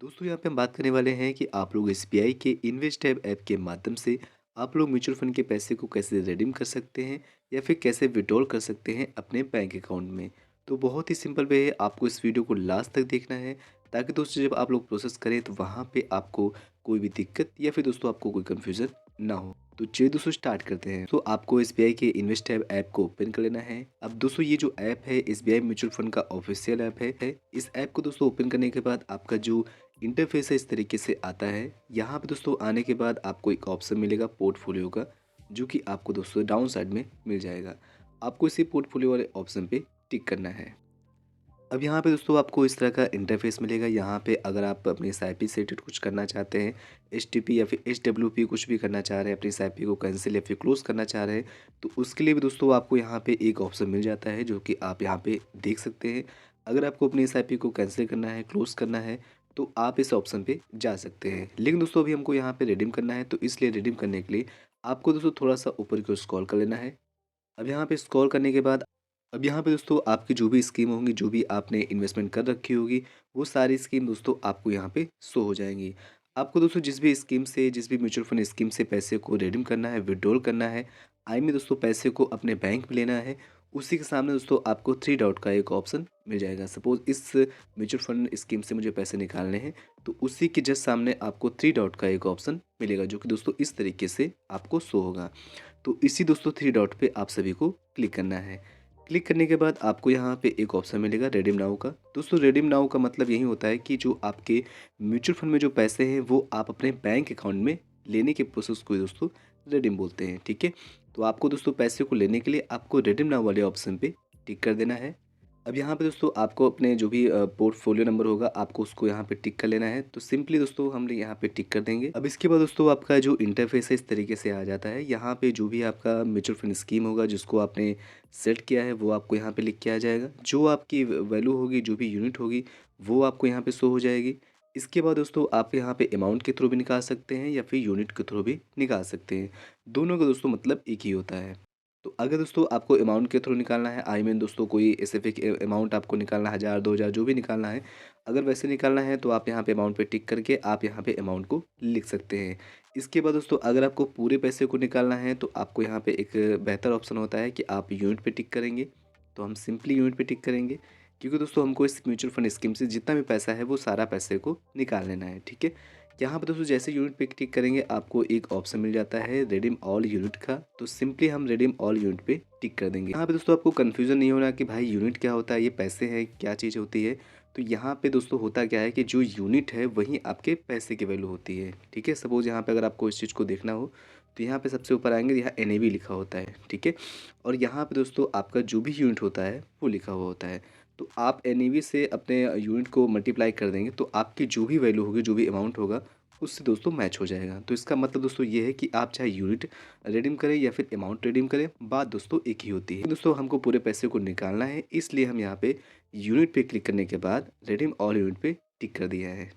दोस्तों यहाँ पे हम बात करने वाले हैं कि आप लोग एसबीआई के इन्वेस्ट टैब ऐप के माध्यम से आप लोग म्यूचुअल फंड के पैसे को कैसे रिडीम कर सकते हैं या फिर कैसे विड्रॉल कर सकते हैं अपने बैंक अकाउंट में। तो बहुत ही सिंपल वे है, आपको इस वीडियो को लास्ट तक देखना है ताकि दोस्तों जब आप लोग प्रोसेस करें तो वहाँ पे आपको कोई भी दिक्कत या फिर दोस्तों आपको कोई कन्फ्यूज़न ना हो। तो चलिए दोस्तों स्टार्ट करते हैं। तो आपको एसबीआई के इन्वेस्ट टैब ऐप को ओपन कर लेना है। अब दोस्तों ये जो ऐप है एसबीआई म्यूचुअल फंड का ऑफिशियल ऐप है। इस ऐप को दोस्तों ओपन करने के बाद आपका जो इंटरफेस है इस तरीके से आता है। यहाँ पे दोस्तों आने के बाद आपको एक ऑप्शन मिलेगा पोर्टफोलियो का, जो कि आपको दोस्तों डाउन साइड में मिल जाएगा। आपको इसी पोर्टफोलियो वाले ऑप्शन पे टिक करना है। अब यहाँ पे दोस्तों आपको इस तरह का इंटरफेस मिलेगा। यहाँ पे अगर आप अपनी एसआईपी से कुछ करना चाहते हैं, एसटीपी या फिर एसडब्ल्यूपी कुछ भी करना चाह रहे हैं, अपनी एसआईपी को कैंसिल या फिर क्लोज करना चाह रहे हैं, तो उसके लिए भी दोस्तों आपको यहाँ पे एक ऑप्शन मिल जाता है जो कि आप यहाँ पे देख सकते हैं। अगर आपको अपनी एसआईपी को कैंसिल करना है, क्लोज करना है, तो आप इस ऑप्शन पे जा सकते हैं। लेकिन दोस्तों अभी हमको यहाँ पे रिडीम करना है, तो इसलिए रिडीम करने के लिए आपको दोस्तों थोड़ा सा ऊपर की ओर स्क्रॉल कर लेना है। अब यहाँ पे स्क्रॉल करने के बाद अब यहाँ पे दोस्तों आपकी जो भी स्कीम होंगी, जो भी आपने इन्वेस्टमेंट कर रखी होगी, वो सारी स्कीम दोस्तों आपको यहाँ पे शो हो जाएंगी। आपको दोस्तों जिस भी स्कीम से, जिस भी म्यूचुअल फंड स्कीम से पैसे को रिडीम करना है, विड्रॉल करना है, आई में दोस्तों पैसे को अपने बैंक में लेना है, उसी के सामने दोस्तों आपको थ्री डॉट का एक ऑप्शन मिल जाएगा। सपोज इस म्यूचुअल फंड स्कीम से मुझे पैसे निकालने हैं, तो उसी के जस्ट सामने आपको थ्री डॉट का एक ऑप्शन मिलेगा, जो कि दोस्तों इस तरीके से आपको शो होगा। तो इसी दोस्तों थ्री डॉट पे आप सभी को क्लिक करना है। क्लिक करने के बाद आपको यहाँ पे एक ऑप्शन मिलेगा रेडीम नाउ का। दोस्तों रेडीम नाउ का मतलब यही होता है कि जो आपके म्यूचुअल फंड में जो पैसे हैं वो आप अपने बैंक अकाउंट में लेने के प्रोसेस को ही दोस्तों रेडीम बोलते हैं। ठीक है, तो आपको दोस्तों पैसे को लेने के लिए आपको रेडीम नाउ वाले ऑप्शन पे टिक कर देना है। अब यहाँ पे दोस्तों आपको अपने जो भी पोर्टफोलियो नंबर होगा आपको उसको यहाँ पे टिक कर लेना है। तो सिंपली दोस्तों हम यहाँ पे टिक कर देंगे। अब इसके बाद दोस्तों आपका जो इंटरफेस है इस तरीके से आ जाता है। यहाँ पे जो भी आपका म्यूचुअल फंड स्कीम होगा जिसको आपने सेट किया है वो आपको यहाँ पे लिख के आ जाएगा। जो आपकी वैल्यू होगी, जो भी यूनिट होगी, वो आपको यहाँ पे शो हो जाएगी। इसके बाद दोस्तों आप यहाँ पे अमाउंट के थ्रू भी निकाल सकते हैं या फिर यूनिट के थ्रू भी निकाल सकते हैं। दोनों का दोस्तों मतलब एक ही होता है। तो अगर दोस्तों आपको अमाउंट के थ्रू निकालना है, आई मीन दोस्तों कोई स्पेसिफिक अमाउंट आपको निकालना है, 1000 2000 जो भी निकालना है, अगर वैसे निकालना है तो आप यहाँ पे अमाउंट पे टिक करके आप यहाँ पे अमाउंट को लिख सकते हैं। इसके बाद दोस्तों अगर आपको पूरे पैसे को निकालना है तो आपको यहाँ पे एक बेहतर ऑप्शन होता है कि आप यूनिट पे टिक करेंगे। तो हम सिंपली यूनिट पे टिक करेंगे, क्योंकि दोस्तों हमको इस म्यूचुअल फंड स्कीम से जितना भी पैसा है वो सारा पैसे को निकाल लेना है। ठीक है, यहाँ पे दोस्तों जैसे यूनिट पे क्लिक करेंगे आपको एक ऑप्शन मिल जाता है रिडीम ऑल यूनिट का। तो सिंपली हम रिडीम ऑल यूनिट पे टिक कर देंगे। यहाँ पे दोस्तों आपको कंफ्यूजन नहीं होना कि भाई यूनिट क्या होता है, ये पैसे हैं, क्या चीज़ होती है। तो यहाँ पे दोस्तों होता क्या है कि जो यूनिट है वही आपके पैसे की वैल्यू होती है। ठीक है, सपोज यहाँ पे अगर आपको इस चीज़ को देखना हो तो यहाँ पे सबसे ऊपर आएंगे, यहाँ एनएवी लिखा होता है। ठीक है, और यहाँ पे दोस्तों आपका जो भी यूनिट होता है वो लिखा हुआ होता है। तो आप एनईवी से अपने यूनिट को मल्टीप्लाई कर देंगे तो आपकी जो भी वैल्यू होगी, जो भी अमाउंट होगा, उससे दोस्तों मैच हो जाएगा। तो इसका मतलब दोस्तों ये है कि आप चाहे यूनिट रिडीम करें या फिर अमाउंट रिडीम करें, बात दोस्तों एक ही होती है। दोस्तों हमको पूरे पैसे को निकालना है, इसलिए हम यहाँ पे यूनिट पे क्लिक करने के बाद रिडीम ऑल यूनिट पे टिक कर दिया है।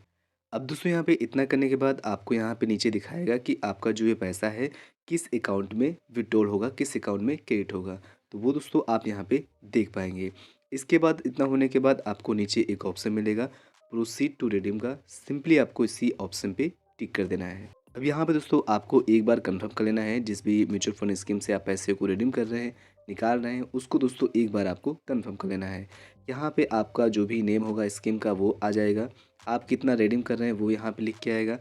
अब दोस्तों यहाँ पे इतना करने के बाद आपको यहाँ पे नीचे दिखाएगा कि आपका जो ये पैसा है किस अकाउंट में विड्रॉल होगा, किस अकाउंट में क्रेडिट होगा। तो वो दोस्तों आप यहाँ पे देख पाएंगे। इसके बाद इतना होने के बाद आपको नीचे एक ऑप्शन मिलेगा प्रोसीड टू रिडीम का। सिंपली आपको इसी ऑप्शन पे टिक कर देना है। अब यहाँ पे दोस्तों आपको एक बार कंफर्म कर लेना है, जिस भी म्यूचुअल फंड स्कीम से आप पैसे को रिडीम कर रहे हैं, निकाल रहे हैं, उसको दोस्तों एक बार आपको कंफर्म कर लेना है। यहाँ पे आपका जो भी नेम होगा स्कीम का वो आ जाएगा, आप कितना रिडीम कर रहे हैं वो यहाँ पे लिख के आएगा।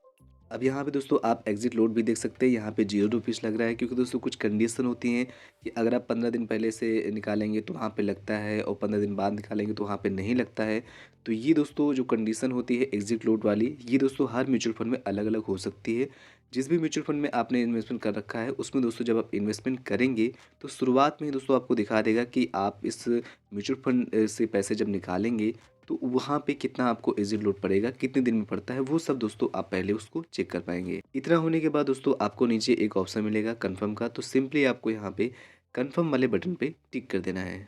अब यहाँ पे दोस्तों आप एग्जिट लोड भी देख सकते हैं, यहाँ पे 0 रुपीज़ लग रहा है, क्योंकि दोस्तों कुछ कंडीशन होती हैं कि अगर आप 15 दिन पहले से निकालेंगे तो वहाँ पे लगता है और 15 दिन बाद निकालेंगे तो वहाँ पे नहीं लगता है। तो ये दोस्तों जो कंडीशन होती है एग्जिट लोड वाली, ये दोस्तों हर म्यूचुअल फंड में अलग अलग हो सकती है। जिस भी म्यूचुअल फंड में आपने इन्वेस्टमेंट कर रखा है उसमें दोस्तों जब आप इन्वेस्टमेंट करेंगे तो शुरुआत में ही दोस्तों आपको दिखा देगा कि आप इस म्यूचुअल फंड से पैसे जब निकालेंगे तो वहाँ पे कितना आपको एग्जिट लोड पड़ेगा, कितने दिन में पड़ता है, वो सब दोस्तों आप पहले उसको चेक कर पाएंगे। इतना होने के बाद दोस्तों आपको नीचे एक ऑप्शन मिलेगा कंफर्म का। तो सिंपली आपको यहाँ पे कंफर्म वाले बटन पे टिक कर देना है।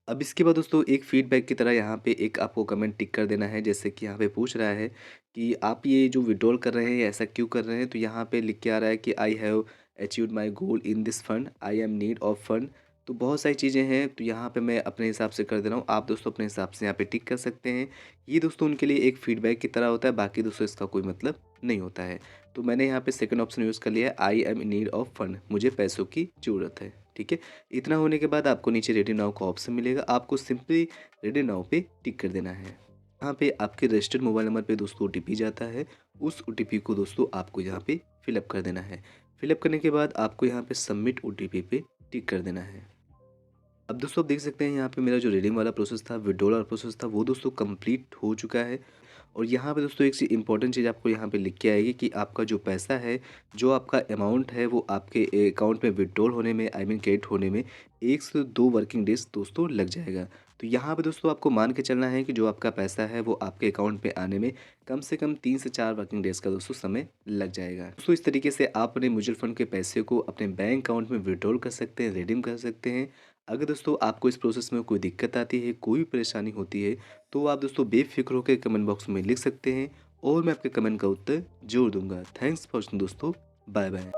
अब इसके बाद दोस्तों एक फीडबैक की तरह यहाँ पे एक आपको कमेंट टिक कर देना है। जैसे कि यहाँ पे पूछ रहा है कि आप ये जो विड्रॉल कर रहे हैं ऐसा क्यों कर रहे हैं, तो यहाँ पे लिख के आ रहा है कि I have achieved my goal in this fund, I am need of fund. तो बहुत सारी चीज़ें हैं, तो यहाँ पे मैं अपने हिसाब से कर दे रहा हूँ। आप दोस्तों अपने हिसाब से यहाँ पे टिक कर सकते हैं। ये दोस्तों उनके लिए एक फीडबैक की तरह होता है, बाकी दोस्तों इसका कोई मतलब नहीं होता है। तो मैंने यहाँ पे सेकंड ऑप्शन यूज़ कर लिया है, I am in need of fund, मुझे पैसों की ज़रूरत है। ठीक है? इतना होने के बाद आपको नीचे रेडी नाउ का ऑप्शन मिलेगा, आपको सिंपली रेडी नाउ पे टिक कर देना है। यहाँ पे आपके रजिस्टर्ड मोबाइल नंबर पे दोस्तों ओटीपी जाता है, उस ओटीपी को दोस्तों आपको यहाँ पे फिलअप कर देना है। फिलअप करने के बाद आपको यहाँ पे सबमिट ओटीपी पे टिक कर देना है। अब दोस्तों आप देख सकते हैं यहाँ पे मेरा जो रिडीम वाला प्रोसेस था, विड्रॉल वाला प्रोसेस था, वो दोस्तों कंप्लीट हो चुका है। और यहाँ पे दोस्तों एक चीज़ इंपॉर्टेंट चीज़ आपको यहाँ पे लिख के आएगी कि आपका जो पैसा है, जो आपका अमाउंट है, वो आपके अकाउंट में विड्रॉल होने में, आई मीन क्रेडिट होने में 1 से 2 वर्किंग डेज़ दोस्तों लग जाएगा। तो यहाँ पे दोस्तों आपको मान के चलना है कि जो आपका पैसा है वो आपके अकाउंट में आने में कम से कम 3 से 4 वर्किंग डेज़ का दोस्तों समय लग जाएगा। दोस्तों इस तरीके से आप अपने म्यूचुअल फंड के पैसे को अपने बैंक अकाउंट में विड्रॉल कर सकते हैं, रिडीम कर सकते हैं। अगर दोस्तों आपको इस प्रोसेस में कोई दिक्कत आती है, कोई भी परेशानी होती है, तो आप दोस्तों बेफ़िक्र होकर कमेंट बॉक्स में लिख सकते हैं और मैं आपके कमेंट का उत्तर ज़रूर दूँगा। थैंक्स फॉर वॉचिंग दोस्तों। Bye bye.